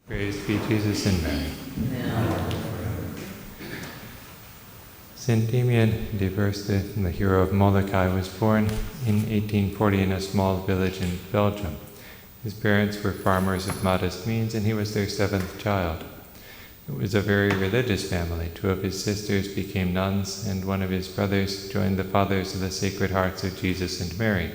Praise be Jesus and Mary. Now, St Damien the hero of Molokai, was born in 1840 in a small village in Belgium. His parents were farmers of modest means, and he was their seventh child. It was a very religious family. Two of his sisters became nuns, and one of his brothers joined the Fathers of the Sacred Hearts of Jesus and Mary.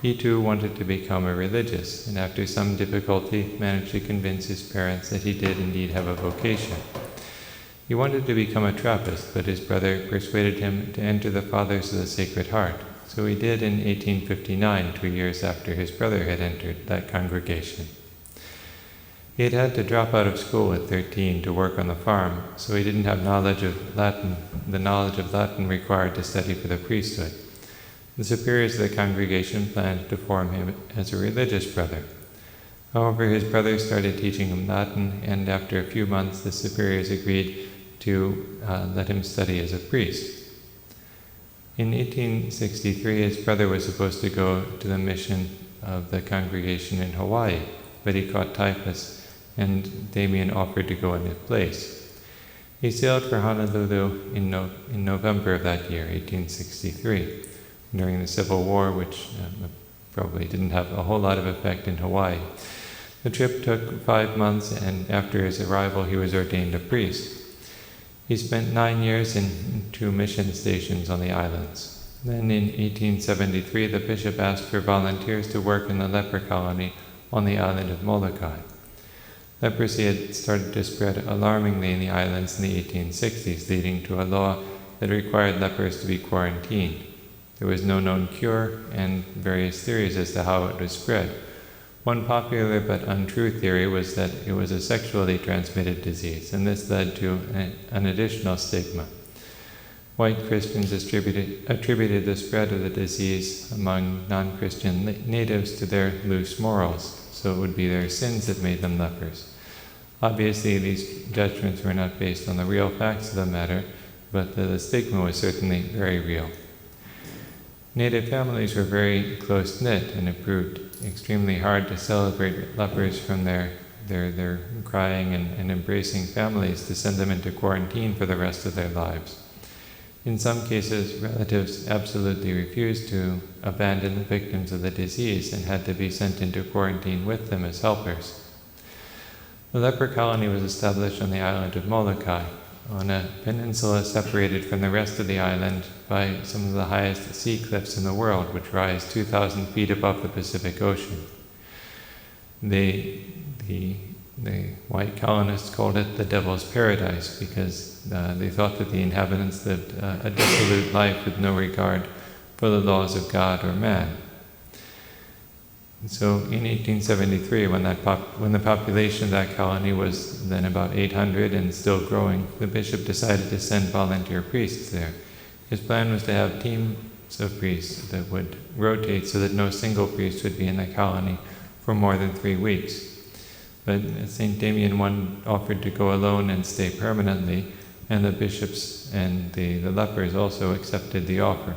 He too wanted to become a religious, and after some difficulty managed to convince his parents that he did indeed have a vocation. He wanted to become a Trappist, but his brother persuaded him to enter the Fathers of the Sacred Heart, so he did in 1859, 2 years after his brother had entered that congregation. He had had to drop out of school at 13 to work on the farm, so he didn't have the knowledge of Latin required to study for the priesthood. The superiors of the congregation planned to form him as a religious brother. However, his brother started teaching him Latin, and after a few months the superiors agreed to let him study as a priest. In 1863, his brother was supposed to go to the mission of the congregation in Hawaii, but he caught typhus, and Demian offered to go in his place. He sailed for Honolulu in November of that year, 1863. During the Civil War, which probably didn't have a whole lot of effect in Hawaii. The trip took 5 months, and after his arrival he was ordained a priest. He spent 9 years in 2 mission stations on the islands. Then in 1873 the bishop asked for volunteers to work in the leper colony on the island of Molokai. Leprosy had started to spread alarmingly in the islands in the 1860s, leading to a law that required lepers to be quarantined. There was no known cure, and various theories as to how it was spread. One popular but untrue theory was that it was a sexually transmitted disease, and this led to an additional stigma. White Christians attributed the spread of the disease among non-Christian natives to their loose morals, so it would be their sins that made them lepers. Obviously, these judgments were not based on the real facts of the matter, but the stigma was certainly very real. Native families were very close-knit, and it proved extremely hard to celebrate lepers from their crying and embracing families to send them into quarantine for the rest of their lives. In some cases, relatives absolutely refused to abandon the victims of the disease and had to be sent into quarantine with them as helpers. The leper colony was established on the island of Molokai, on a peninsula separated from the rest of the island by some of the highest sea cliffs in the world, which rise 2,000 feet above the Pacific Ocean. The white colonists called it the Devil's Paradise because they thought that the inhabitants lived a dissolute life with no regard for the laws of God or man. So in 1873, when the population of that colony was then about 800 and still growing, the bishop decided to send volunteer priests there. His plan was to have teams of priests that would rotate so that no single priest would be in the colony for more than 3 weeks. But St. Damien offered to go alone and stay permanently, and the bishops and the lepers also accepted the offer.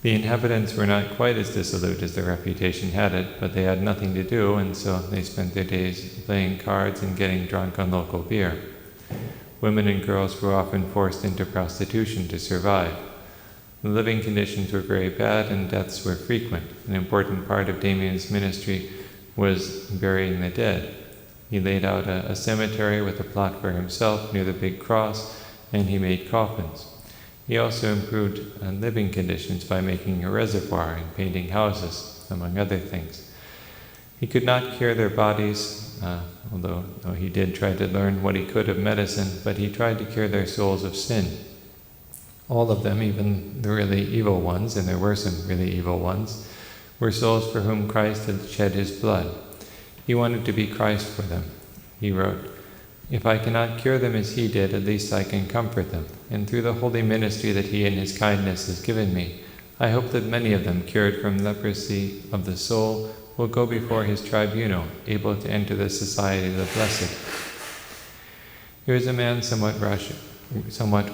The inhabitants were not quite as dissolute as their reputation had it, but they had nothing to do, and so they spent their days playing cards and getting drunk on local beer. Women and girls were often forced into prostitution to survive. The living conditions were very bad, and deaths were frequent. An important part of Damian's ministry was burying the dead. He laid out a cemetery with a plot for himself near the big cross, and he made coffins. He also improved living conditions by making a reservoir and painting houses, among other things. He could not cure their bodies, although he did try to learn what he could of medicine, but he tried to cure their souls of sin. All of them, even the really evil ones, and there were some really evil ones, were souls for whom Christ had shed his blood. He wanted to be Christ for them. He wrote, "If I cannot cure them as he did, at least I can comfort them. And through the holy ministry that he in his kindness has given me, I hope that many of them, cured from leprosy of the soul, will go before his tribunal, able to enter the society of the blessed." He was a man somewhat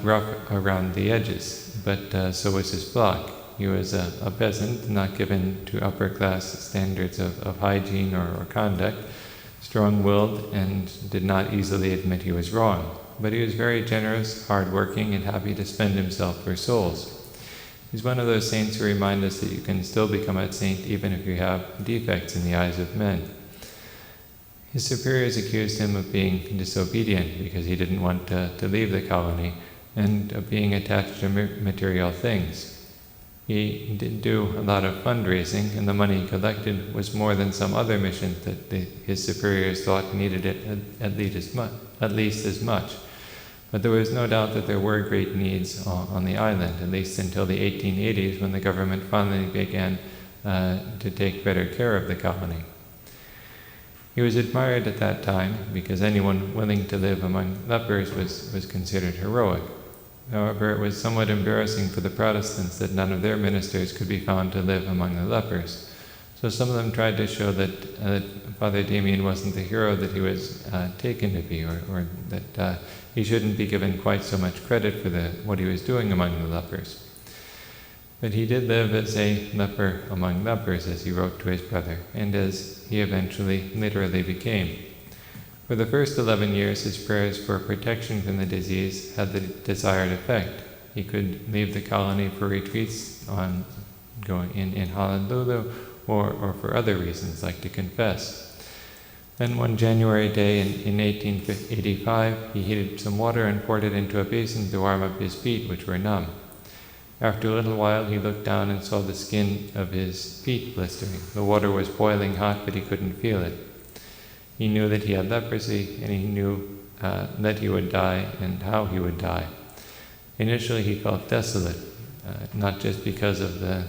rough around the edges, but so was his flock. He was a peasant, not given to upper-class standards of hygiene or conduct, strong-willed and did not easily admit he was wrong. But he was very generous, hard-working, and happy to spend himself for souls. He's one of those saints who remind us that you can still become a saint even if you have defects in the eyes of men. His superiors accused him of being disobedient because he didn't want to leave the colony, and of being attached to material things. He did do a lot of fundraising, and the money he collected was more than some other missions that his superiors thought needed it at least as much. But there was no doubt that there were great needs on the island, at least until the 1880s, when the government finally began to take better care of the colony. He was admired at that time because anyone willing to live among lepers was considered heroic. However, it was somewhat embarrassing for the Protestants that none of their ministers could be found to live among the lepers. So some of them tried to show that Father Demian wasn't the hero that he was taken to be, or that he shouldn't be given quite so much credit for what he was doing among the lepers. But he did live as a leper among lepers, as he wrote to his brother, and as he eventually literally became. For the first 11 years, his prayers for protection from the disease had the desired effect. He could leave the colony for retreats in Honolulu, or for other reasons, like to confess. Then one January day in 1885, he heated some water and poured it into a basin to warm up his feet, which were numb. After a little while, he looked down and saw the skin of his feet blistering. The water was boiling hot, but he couldn't feel it. He knew that he had leprosy, and he knew that he would die and how he would die. Initially, he felt desolate, not just because of the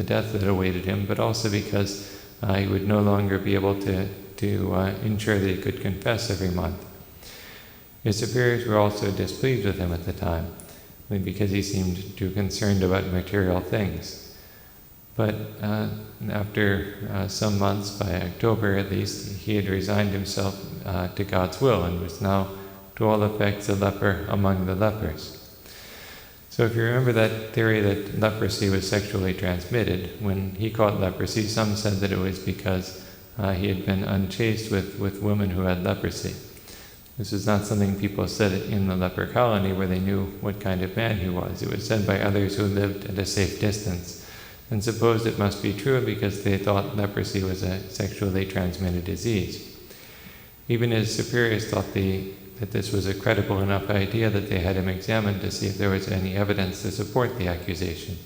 death that awaited him, but also because he would no longer be able to ensure that he could confess every month. His superiors were also displeased with him at the time, because he seemed too concerned about material things. But after some months, by October at least, he had resigned himself to God's will and was now, to all effects, a leper among the lepers. So if you remember that theory that leprosy was sexually transmitted, when he caught leprosy, some said that it was because he had been unchaste with women who had leprosy. This was not something people said in the leper colony where they knew what kind of man he was. It was said by others who lived at a safe distance, and supposed it must be true because they thought leprosy was a sexually transmitted disease. Even his superiors thought that this was a credible enough idea that they had him examined to see if there was any evidence to support the accusation.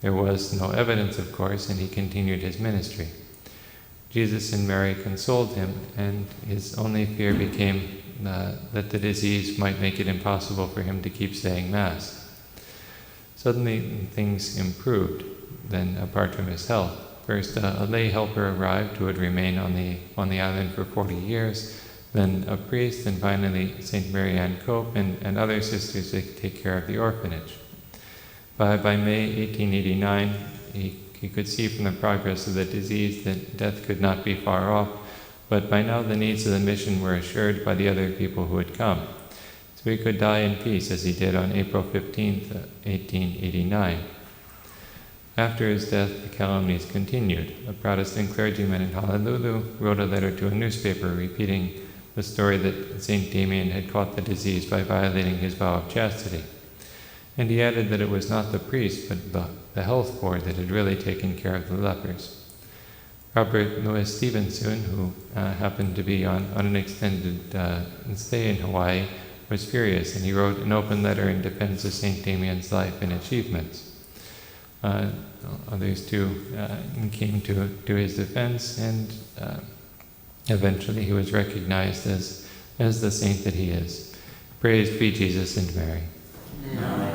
There was no evidence, of course, and he continued his ministry. Jesus and Mary consoled him, and his only fear became that the disease might make it impossible for him to keep saying Mass. Suddenly things improved, then apart from his health. First, a lay helper arrived who would remain on the island for 40 years, then a priest, and finally St. Mary Ann Cope and other sisters to take care of the orphanage. By May 1889, he could see from the progress of the disease that death could not be far off, but by now the needs of the mission were assured by the other people who had come. So he could die in peace, as he did on April 15th, 1889. After his death, the calumnies continued. A Protestant clergyman in Honolulu wrote a letter to a newspaper repeating the story that St. Damien had caught the disease by violating his vow of chastity. And he added that it was not the priest, but the health board that had really taken care of the lepers. Robert Louis Stevenson, who happened to be on an extended stay in Hawaii, was furious, and he wrote an open letter in defense of St. Damian's life and achievements. Others too came to his defense, and eventually he was recognized as the saint that he is. Praised be Jesus and Mary. Amen.